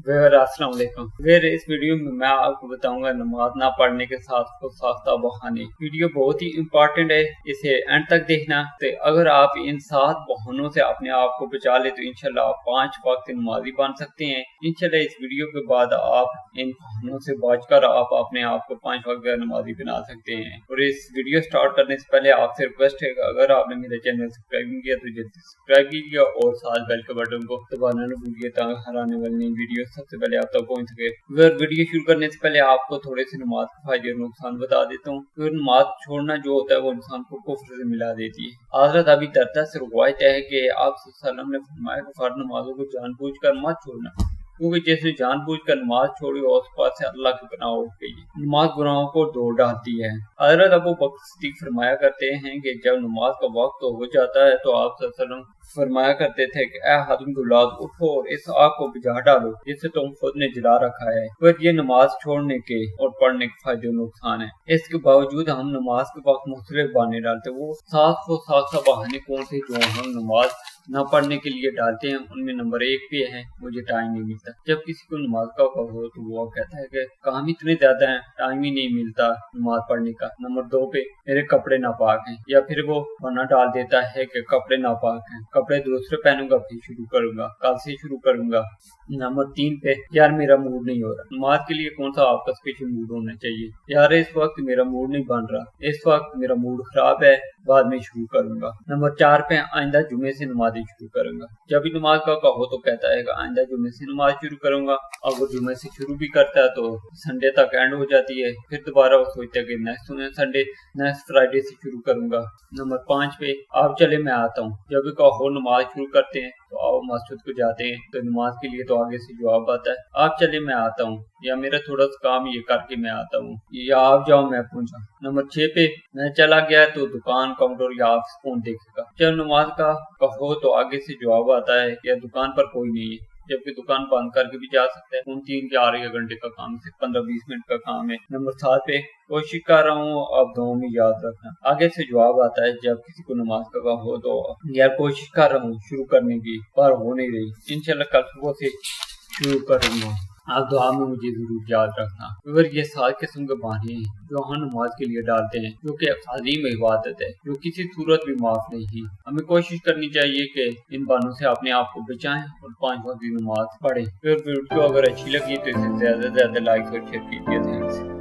अस्सलाम वालेकुम। फिर इस वीडियो में मैं आपको बताऊंगा नमाज ना पढ़ने के साथ को साख्ता बहाने। वीडियो बहुत ही इम्पोर्टेंट है, इसे एंड तक देखना। तो अगर आप इन 7 बहानों से अपने आप को बचा ले तो इंशाल्लाह आप 5 वक्त नमाजी बन सकते हैं। इंशाल्लाह इस वीडियो के बाद आप इन बहानों से बचकर आप अपने आप को 5 वक्त नमाजी बना सकते हैं। और इस वीडियो स्टार्ट करने से पहले आपसे रिक्वेस्ट है, अगर आपने मेरे चैनल सब्सक्राइब नहीं किया तो जल्दी सब्सक्राइब कीजिए और साथ बेल के बटन को दबाना न भूलिए ताकि हर आने वाली नई वीडियो सबसे पहले आप तक पहुंच सके। अगर वीडियो शुरू करने से पहले आपको थोड़े से नमाज के फायदे और नुकसान बता देता हूँ। तो नमाज छोड़ना जो होता है वो इंसान को कुफ्र से मिला देती है। हज़रत अबू दरदा से रवायत है कि आप सल्लल्लाहु अलैहि वसल्लम ने फरमाया कि फर्ज नमाजों को जानबूझकर मत छोड़ना, क्योंकि जैसे जानबूझकर नमाज छोड़ी और उस पास से अल्लाह की पनाह उठ गई। नमाज गुनाहों को धो डालती है। हज़रत अबू बकर सिद्दीक फरमाया करते हैं कि जब नमाज का वक्त हो जाता है तो आप सल्लल्लाहु अलैहि वसल्लम फरमाया करते थे कि ऐ हादिम दुलाद उठो और इस आग को बुझा डालो जिसे तुम खुद ने जला रखा है। फिर ये नमाज छोड़ने के और पढ़ने के फायदे और नुकसान है। इसके बावजूद हम नमाज के वक्त मुख्तलिफ बहाने डालते हैं। वो 7 बहाने कौन से जो हम नमाज न पढ़ने के लिए डालते हैं, उनमें नंबर 1 पे है मुझे टाइम नहीं मिलता। जब किसी को नमाज का हो तो वो कहता है कि काम इतने ज्यादा है, टाइम ही नहीं मिलता नमाज पढ़ने का। नंबर 2 पे मेरे कपड़े नापाक हैं, या फिर वो बहाना डाल देता है कि कपड़े नापाक हैं, कपड़े दूसरे पहनूंगा फिर शुरू करूंगा, कल से शुरू करूंगा। नंबर 3 पे यार मेरा मूड नहीं हो रहा। नमाज के लिए कौन सा आपका स्पेशल मूड होना चाहिए? यार इस वक्त मेरा मूड नहीं बन रहा, इस वक्त मेरा मूड खराब है, बाद में शुरू करूंगा। नंबर 4 पे आइंदा जुमे से नमाज शुरू करूंगा। जब भी नमाज का कहो तो कहता है आइंदा जुमे से नमाज शुरू करूंगा। अगर जुमे से शुरू भी करता है तो संडे तक एंड हो जाती है, फिर दोबारा वो सोचता है कि नेक्स्ट फ्राइडे से शुरू करूंगा। नंबर 5 पे आप चले मैं आता हूँ। जब भी कहो नमाज शुरू करते हैं तो आओ मस्जिद को जाते हैं, तो नमाज के लिए तो आगे से जवाब आता है आप चले मैं आता हूँ, या मेरा थोड़ा सा काम ये करके मैं आता हूँ, या आप जाओ मैं पहुंचा। नंबर 6 पे मैं चला गया तो दुकान काउंटर या ऑफिस कौन देखेगा। जब नमाज का कहो तो आगे से जवाब आता है या दुकान पर कोई नहीं है, जबकि दुकान बंद करके भी जा सकते हैं। 3-4 घंटे का काम सिर्फ 15-20 मिनट का काम है। नंबर 7 पे कोशिश कर रहा हूँ अब दुआ में याद रखना। आगे से जवाब आता है जब किसी को नमाज का कहो तो यार कोशिश कर रहा हूँ शुरू करने की, पर हो नहीं रही, इंशाल्लाह कल सुबह से शुरू करूंगा, आप दुआ में मुझे जरूर याद रखना। अगर ये 7 किस्म के बहाने हैं जो हम नमाज के लिए डालते हैं, जो कि अजीम इबादत है, जो किसी सूरत भी माफ नहीं। हमें कोशिश करनी चाहिए कि इन बहानों से अपने आप को बचाएं और 5 वक्त की नमाज पढ़ें। फिर वीडियो अगर अच्छी लगी तो इसे ज्यादा से ज्यादा लाइक और शेयर कीजिए।